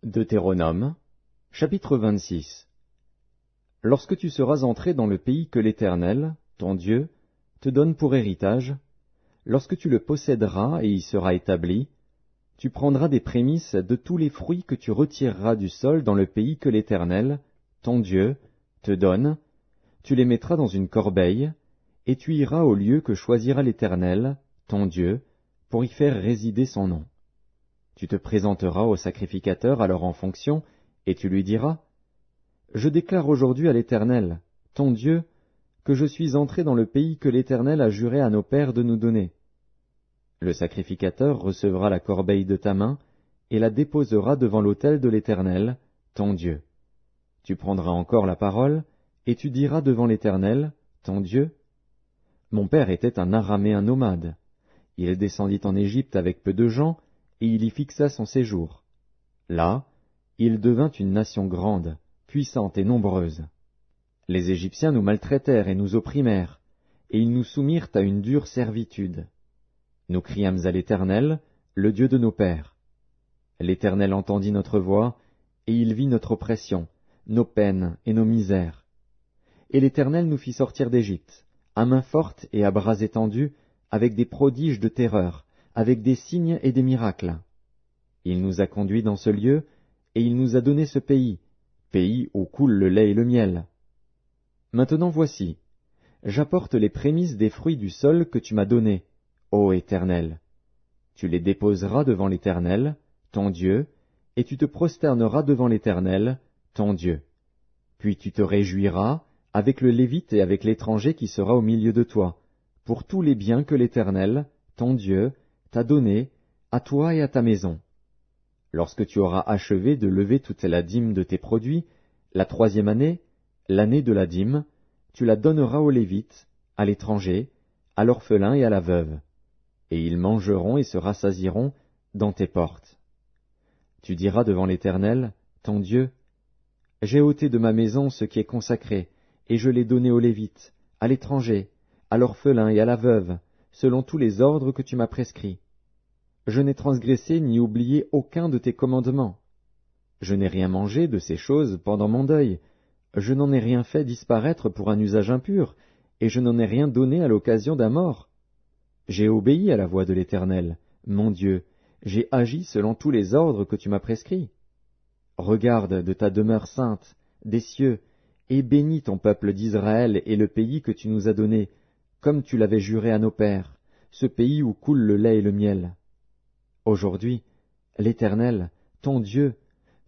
Deutéronome, chapitre 26. Lorsque tu seras entré dans le pays que l'Éternel, ton Dieu, te donne pour héritage, lorsque tu le posséderas et y seras établi, tu prendras des prémices de tous les fruits que tu retireras du sol dans le pays que l'Éternel, ton Dieu, te donne, tu les mettras dans une corbeille, et tu iras au lieu que choisira l'Éternel, ton Dieu, pour y faire résider son nom. Tu te présenteras au sacrificateur alors en fonction, et tu lui diras, « Je déclare aujourd'hui à l'Éternel, ton Dieu, que je suis entré dans le pays que l'Éternel a juré à nos pères de nous donner. » Le sacrificateur recevra la corbeille de ta main, et la déposera devant l'autel de l'Éternel, ton Dieu. Tu prendras encore la parole, et tu diras devant l'Éternel, ton Dieu, « Mon père était un Araméen nomade. Il descendit en Égypte avec peu de gens, et il y fixa son séjour. Là, il devint une nation grande, puissante et nombreuse. Les Égyptiens nous maltraitèrent et nous opprimèrent, et ils nous soumirent à une dure servitude. Nous criâmes à l'Éternel, le Dieu de nos pères. L'Éternel entendit notre voix, et il vit notre oppression, nos peines et nos misères. Et l'Éternel nous fit sortir d'Égypte, à main forte et à bras étendus, avec des prodiges de terreur, avec des signes et des miracles. Il nous a conduits dans ce lieu, et il nous a donné ce pays, pays où coule le lait et le miel. Maintenant voici, j'apporte les prémices des fruits du sol que tu m'as donnés, ô Éternel. Tu les déposeras devant l'Éternel, ton Dieu, et tu te prosterneras devant l'Éternel, ton Dieu. Puis tu te réjouiras avec le Lévite et avec l'étranger qui sera au milieu de toi, pour tous les biens que l'Éternel, ton Dieu, t'a donnés, à toi et à ta maison. Lorsque tu auras achevé de lever toute la dîme de tes produits, la 3e année, l'année de la dîme, tu la donneras aux Lévites, à l'étranger, à l'orphelin et à la veuve, et ils mangeront et se rassasieront dans tes portes. Tu diras devant l'Éternel, ton Dieu, j'ai ôté de ma maison ce qui est consacré, et je l'ai donné aux Lévites, à l'étranger, à l'orphelin et à la veuve, selon tous les ordres que tu m'as prescrits. Je n'ai transgressé ni oublié aucun de tes commandements. Je n'ai rien mangé de ces choses pendant mon deuil. Je n'en ai rien fait disparaître pour un usage impur, et je n'en ai rien donné à l'occasion d'un mort. J'ai obéi à la voix de l'Éternel, mon Dieu, j'ai agi selon tous les ordres que tu m'as prescrits. Regarde de ta demeure sainte, des cieux, et bénis ton peuple d'Israël et le pays que tu nous as donné, comme tu l'avais juré à nos pères, ce pays où coule le lait et le miel. Aujourd'hui, l'Éternel, ton Dieu,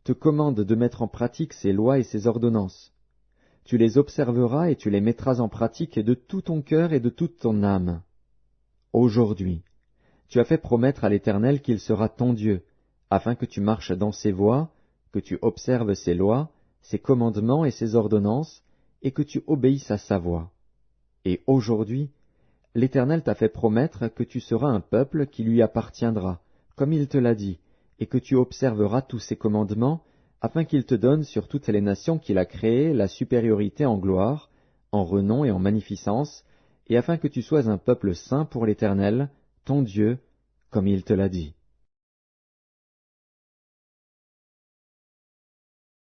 te commande de mettre en pratique ses lois et ses ordonnances. Tu les observeras et tu les mettras en pratique de tout ton cœur et de toute ton âme. Aujourd'hui, tu as fait promettre à l'Éternel qu'il sera ton Dieu, afin que tu marches dans ses voies, que tu observes ses lois, ses commandements et ses ordonnances, et que tu obéisses à sa voix. Et aujourd'hui, l'Éternel t'a fait promettre que tu seras un peuple qui lui appartiendra, comme il te l'a dit, et que tu observeras tous ses commandements, afin qu'il te donne sur toutes les nations qu'il a créées la supériorité en gloire, en renom et en magnificence, et afin que tu sois un peuple saint pour l'Éternel, ton Dieu, comme il te l'a dit.